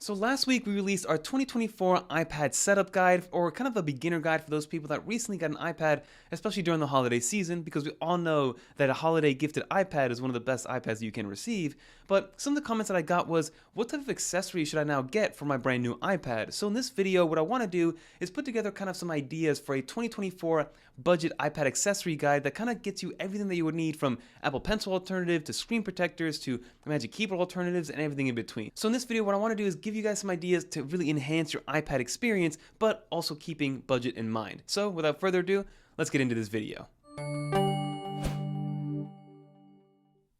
So last week we released our 2024 iPad setup guide, or kind of a beginner guide for those people that recently got an iPad, especially during the holiday season, because we all know that a holiday gifted iPad is one of the best iPads you can receive. But some of the comments that I got was, what type of accessory should I now get for my brand new iPad? So in this video, what I want to do is put together kind of some ideas for a 2024 budget iPad accessory guide that kind of gets you everything that you would need, from Apple Pencil alternative to screen protectors to Magic Keyboard alternatives and everything in between. So in this video, what I want to do is give you guys some ideas to really enhance your iPad experience, but also keeping budget in mind. So without further ado, let's get into this video.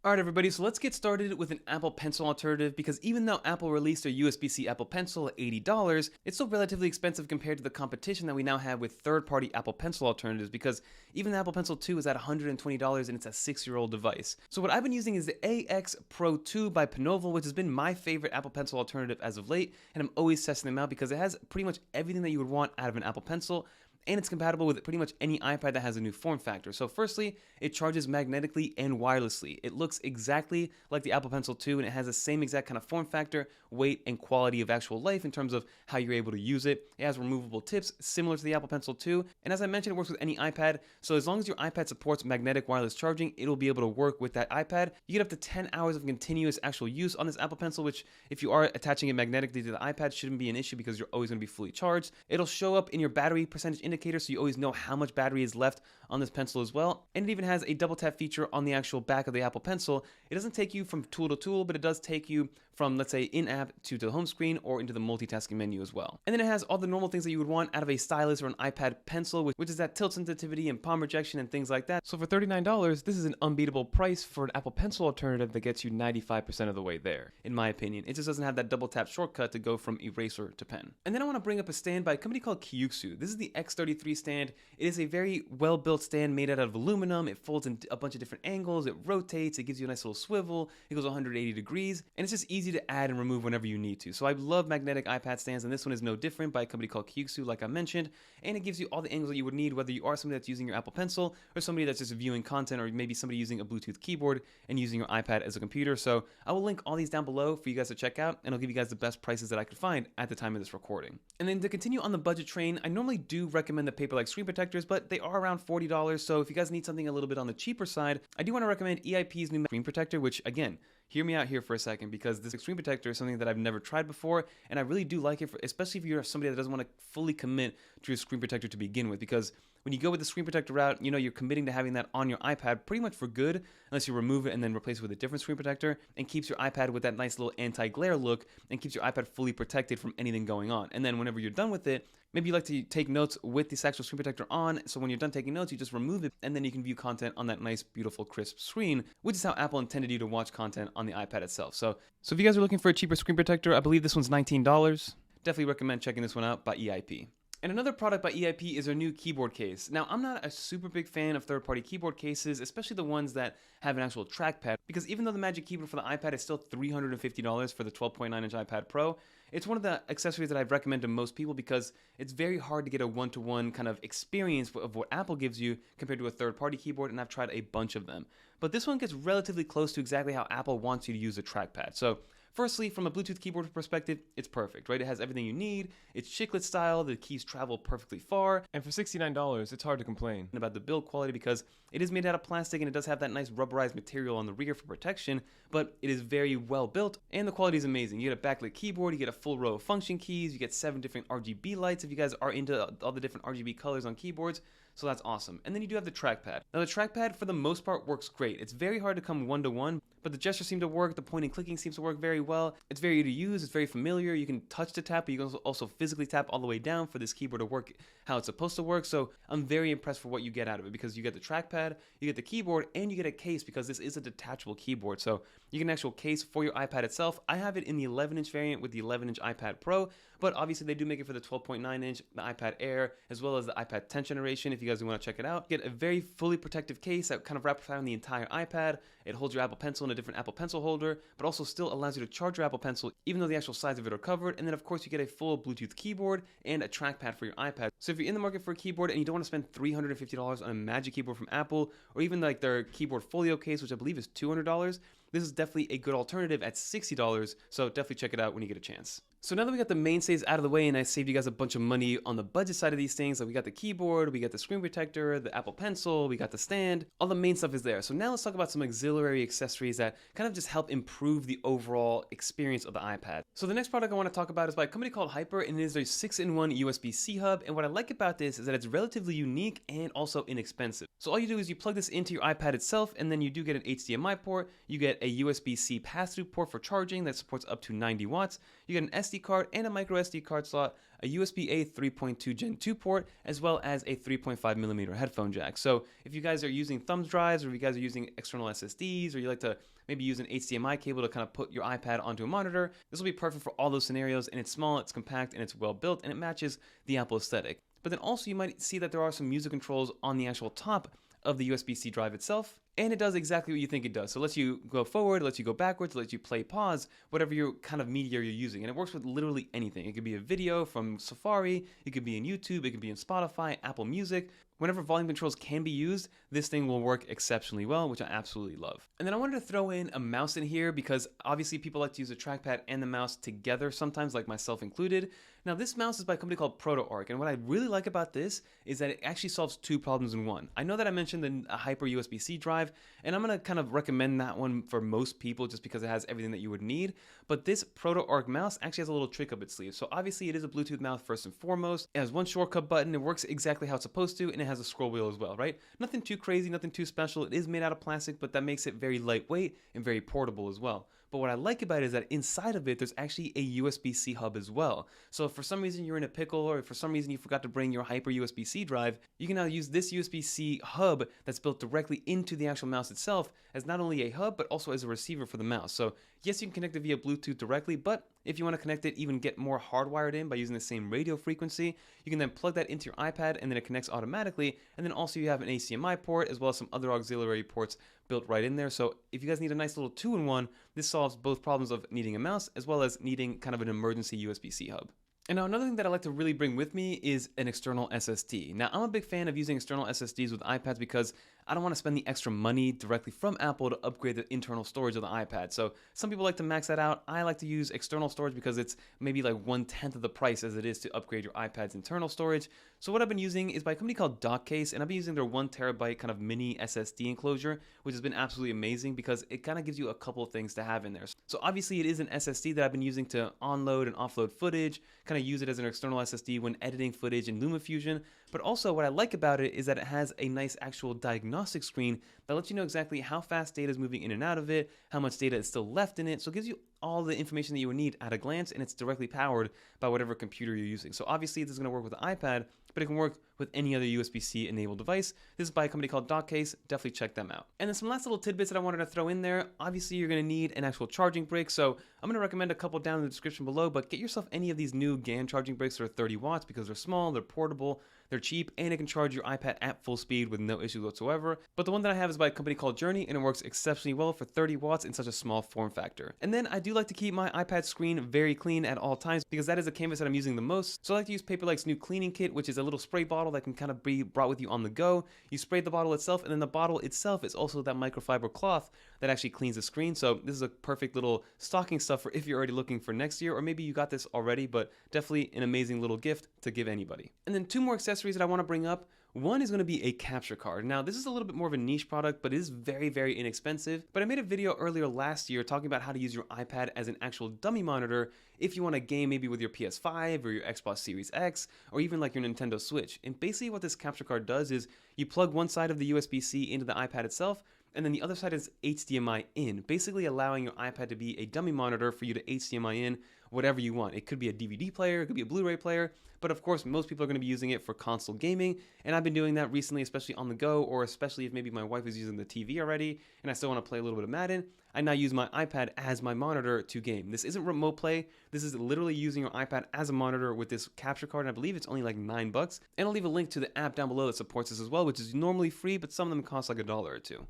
Alright everybody, so let's get started with an Apple Pencil alternative, because even though Apple released a USB-C Apple Pencil at $80, it's still relatively expensive compared to the competition that we now have with third-party Apple Pencil alternatives, because even the Apple Pencil 2 is at $120 and it's a 6-year-old device. So what I've been using is the AX Pro 2 by Lenovo, which has been my favorite Apple Pencil alternative as of late, and I'm always testing them out because it has pretty much everything that you would want out of an Apple Pencil, and it's compatible with pretty much any iPad that has a new form factor. So firstly, it charges magnetically and wirelessly. It looks exactly like the Apple Pencil 2, and it has the same exact kind of form factor, weight, and quality of actual life in terms of how you're able to use it. It has removable tips similar to the Apple Pencil 2, and as I mentioned, it works with any iPad. So as long as your iPad supports magnetic wireless charging, it'll be able to work with that iPad. You get up to 10 hours of continuous actual use on this Apple Pencil, which if you are attaching it magnetically to the iPad shouldn't be an issue because you're always going to be fully charged. It'll show up in your battery percentage indicator, so you always know how much battery is left on this pencil as well. And it even has a double tap feature on the actual back of the Apple Pencil. It doesn't take you from tool to tool, but it does take you from, let's say, in-app to the home screen or into the multitasking menu as well. And then it has all the normal things that you would want out of a stylus or an iPad pencil, which is that tilt sensitivity and palm rejection and things like that. So for $39, this is an unbeatable price for an Apple Pencil alternative that gets you 95% of the way there, in my opinion. It just doesn't have that double tap shortcut to go from eraser to pen. And then I want to bring up a stand by a company called Kuxiu. This is the X33 stand. It is a very well-built stand made out of aluminum. It folds in a bunch of different angles. It rotates. It gives you a nice little swivel. It goes 180 degrees, and it's just easy to add and remove whenever you need to. So I love magnetic iPad stands, and this one is no different, by a company called Kuxiu, like I mentioned, and it gives you all the angles that you would need, whether you are somebody that's using your Apple Pencil or somebody that's just viewing content, or maybe somebody using a Bluetooth keyboard and using your iPad as a computer. So I will link all these down below for you guys to check out, and I'll give you guys the best prices that I could find at the time of this recording. And then to continue on the budget train, I normally do recommend the Paperlike screen protectors, but they are around $40. So if you guys need something a little bit on the cheaper side, I do want to recommend EIP's new screen protector, which again, hear me out here for a second, because this screen protector is something that I've never tried before, and I really do like it, especially if you're somebody that doesn't want to fully commit to your screen protector to begin with, because when you go with the screen protector route, you know you're committing to having that on your iPad pretty much for good, unless you remove it and then replace it with a different screen protector, and keeps your iPad with that nice little anti-glare look, and keeps your iPad fully protected from anything going on. And then whenever you're done with it, maybe you like to take notes with this actual screen protector on, so when you're done taking notes, you just remove it, and then you can view content on that nice, beautiful, crisp screen, which is how Apple intended you to watch content on the iPad itself. So if you guys are looking for a cheaper screen protector, I believe this one's $19. Definitely recommend checking this one out by EIP. And another product by EIP is their new keyboard case. Now, I'm not a super big fan of third-party keyboard cases, especially the ones that have an actual trackpad, because even though the Magic Keyboard for the iPad is still $350 for the 12.9-inch iPad Pro, it's one of the accessories that I'd recommend to most people, because it's very hard to get a one-to-one kind of experience of what Apple gives you compared to a third-party keyboard, and I've tried a bunch of them. But this one gets relatively close to exactly how Apple wants you to use a trackpad. So firstly, from a Bluetooth keyboard perspective, it's perfect, right? It has everything you need. It's chiclet style. The keys travel perfectly far. And for $69, it's hard to complain about the build quality, because it is made out of plastic and it does have that nice rubberized material on the rear for protection, but it is very well built and the quality is amazing. You get a backlit keyboard, you get a full row of function keys, you get 7 different RGB lights if you guys are into all the different RGB colors on keyboards. So that's awesome. And then you do have the trackpad. Now the trackpad for the most part works great. It's very hard to come one-to-one, but the gestures seem to work. The pointing clicking seems to work very well. It's very easy to use. It's very familiar. You can touch to tap, but you can also physically tap all the way down for this keyboard to work how it's supposed to work. So I'm very impressed for what you get out of it, because you get the trackpad, you get the keyboard, and you get a case, because this is a detachable keyboard. So you get an actual case for your iPad itself. I have it in the 11-inch variant with the 11-inch iPad Pro, but obviously they do make it for the 12.9-inch, the iPad Air, as well as the iPad 10th generation if you guys want to check it out. Get a very fully protective case that kind of wraps around the entire iPad. It holds your Apple Pencil in a different Apple Pencil holder, but also still allows you to charge your Apple Pencil even though the actual sides of it are covered. And then of course you get a full Bluetooth keyboard and a trackpad for your iPad. So if you're in the market for a keyboard and you don't want to spend $350 on a Magic Keyboard from Apple, or even like their keyboard folio case, which I believe is $200, this is definitely a good alternative at $60, so definitely check it out when you get a chance. So now that we got the mainstays out of the way and I saved you guys a bunch of money on the budget side of these things, like we got the keyboard, we got the screen protector, the Apple Pencil, we got the stand, all the main stuff is there. So now let's talk about some auxiliary accessories that kind of just help improve the overall experience of the iPad. So the next product I want to talk about is by a company called Hyper, and it is their 6-in-1 USB-C hub, and what I like about this is that it's relatively unique and also inexpensive. So all you do is you plug this into your iPad itself, and then you do get an HDMI port, you get a USB-C pass-through port for charging that supports up to 90 watts, you get an SD card and a micro SD card slot, a USB-A 3.2 Gen 2 port, as well as a 3.5mm headphone jack. So if you guys are using thumb drives, or if you guys are using external SSDs, or you like to maybe use an HDMI cable to kind of put your iPad onto a monitor, this will be perfect for all those scenarios, and it's small, it's compact, and it's well built, and it matches the Apple aesthetic. But then also you might see that there are some music controls on the actual top of the USB-C drive itself, and it does exactly what you think it does. So it lets you go forward, it lets you go backwards, it lets you play, pause, whatever your kind of media you're using. And it works with literally anything. It could be a video from Safari, it could be in YouTube, it could be in Spotify, Apple Music. Whenever volume controls can be used, this thing will work exceptionally well, which I absolutely love. And then I wanted to throw in a mouse in here because obviously people like to use the trackpad and the mouse together sometimes, like myself included. Now this mouse is by a company called ProtoArc, and what I really like about this is that it actually solves two problems in one. I know that I mentioned a Hyper USB-C drive, and I'm going to kind of recommend that one for most people just because it has everything that you would need, but this ProtoArc mouse actually has a little trick up its sleeve. So obviously it is a Bluetooth mouse first and foremost. It has one shortcut button, it works exactly how it's supposed to, and it has a scroll wheel as well, right? Nothing too crazy, nothing too special. It is made out of plastic, but that makes it very lightweight and very portable as well. But what I like about it is that inside of it, there's actually a USB-C hub as well. So if for some reason you're in a pickle, or if for some reason you forgot to bring your Hyper USB-C drive, you can now use this USB-C hub that's built directly into the actual mouse itself as not only a hub, but also as a receiver for the mouse. So yes, you can connect it via Bluetooth directly, but if you want to connect it, even get more hardwired in by using the same radio frequency, you can then plug that into your iPad and then it connects automatically. And then also you have an HDMI port as well as some other auxiliary ports built right in there. So if you guys need a nice little two-in-one, this solves both problems of needing a mouse as well as needing kind of an emergency USB-C hub. And now another thing that I like to really bring with me is an external SSD. Now I'm a big fan of using external SSDs with iPads because I don't want to spend the extra money directly from Apple to upgrade the internal storage of the iPad. So some people like to max that out. I like to use external storage because it's maybe like 1/10 of the price as it is to upgrade your iPad's internal storage. So what I've been using is by a company called DockCase, and I've been using their 1TB kind of mini SSD enclosure, which has been absolutely amazing because it kind of gives you a couple of things to have in there. So obviously it is an SSD that I've been using to onload and offload footage, kind of use it as an external SSD when editing footage in LumaFusion. But also what I like about it is that it has a nice actual diagnostic screen that lets you know exactly how fast data is moving in and out of it, how much data is still left in it. So it gives you all the information that you would need at a glance, and it's directly powered by whatever computer you're using. So obviously this is going to work with the iPad, but it can work with any other USB-C enabled device. This is by a company called DockCase. Definitely check them out. And then some last little tidbits that I wanted to throw in there. Obviously you're going to need an actual charging brick, so I'm going to recommend a couple down in the description below, but get yourself any of these new GAN charging bricks that are 30 watts because they're small, they're portable, they're cheap, and it can charge your iPad at full speed with no issues whatsoever. But the one that I have is by a company called Journey, and it works exceptionally well for 30 watts in such a small form factor. And then I do like to keep my iPad screen very clean at all times because that is the canvas that I'm using the most. So I like to use Paperlike's new cleaning kit, which is a little spray bottle that can kind of be brought with you on the go. You spray the bottle itself, and then the bottle itself is also that microfiber cloth that actually cleans the screen. So this is a perfect little stocking stuffer if you're already looking for next year, or maybe you got this already, but definitely an amazing little gift to give anybody. And then two more accessories that I want to bring up. One is going to be a capture card. Now this is a little bit more of a niche product, but it is very, very inexpensive. But I made a video earlier last year talking about how to use your iPad as an actual dummy monitor if you want to game maybe with your PS5 or your Xbox Series X, or even like your Nintendo Switch. And basically what this capture card does is you plug one side of the USB-C into the iPad itself, and then the other side is HDMI in, basically allowing your iPad to be a dummy monitor for you to HDMI in whatever you want. It could be a DVD player, it could be a Blu-ray player, but of course most people are going to be using it for console gaming, and I've been doing that recently, especially on the go, or especially if maybe my wife is using the TV already and I still want to play a little bit of Madden. I now use my iPad as my monitor to game. This isn't remote play, this is literally using your iPad as a monitor with this capture card, and I believe it's only like $9. And I'll leave a link to the app down below that supports this as well, which is normally free, but some of them cost like $1 or $2.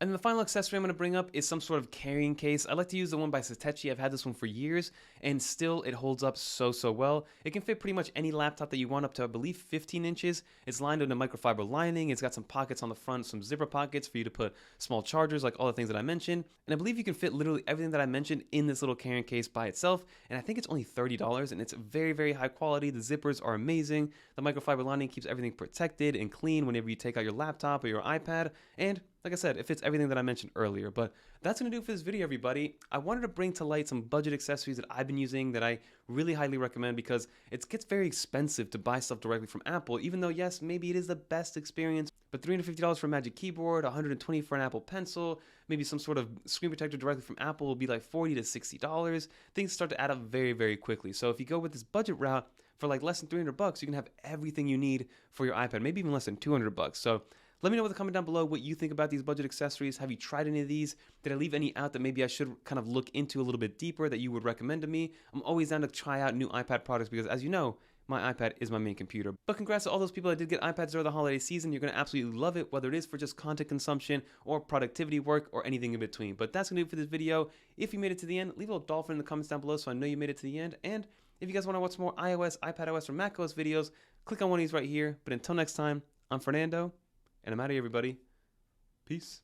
And then the final accessory I'm going to bring up is some sort of carrying case. I like to use the one by Satechi. I've had this one for years, and still it holds up so well. It can fit pretty much any laptop that you want up to, I believe, 15 inches. It's lined with a microfiber lining. It's got some pockets on the front, some zipper pockets for you to put small chargers, like all the things that I mentioned. And I believe you can fit literally everything that I mentioned in this little carrying case by itself. And I think it's only $30, and it's very high quality. The zippers are amazing. The microfiber lining keeps everything protected and clean whenever you take out your laptop or your iPad. And like I said, it fits everything that I mentioned earlier. But that's going to do it for this video, everybody. I wanted to bring to light some budget accessories that I've been using that I really highly recommend, because it gets very expensive to buy stuff directly from Apple, even though, yes, maybe it is the best experience. But $350 for a Magic Keyboard, $120 for an Apple Pencil, maybe some sort of screen protector directly from Apple will be like $40 to $60. Things start to add up very quickly. So if you go with this budget route, for like less than $300, you can have everything you need for your iPad, maybe even less than $200. So let me know in the comment down below what you think about these budget accessories. Have you tried any of these? Did I leave any out that maybe I should kind of look into a little bit deeper that you would recommend to me? I'm always down to try out new iPad products because, as you know, my iPad is my main computer. But congrats to all those people that did get iPads during the holiday season. You're going to absolutely love it, whether it is for just content consumption or productivity work or anything in between. But that's going to do it for this video. If you made it to the end, leave a little dolphin in the comments down below so I know you made it to the end. And if you guys want to watch more iOS, iPadOS, or macOS videos, click on one of these right here. But until next time, I'm Fernando, and I'm out of here, everybody. Peace.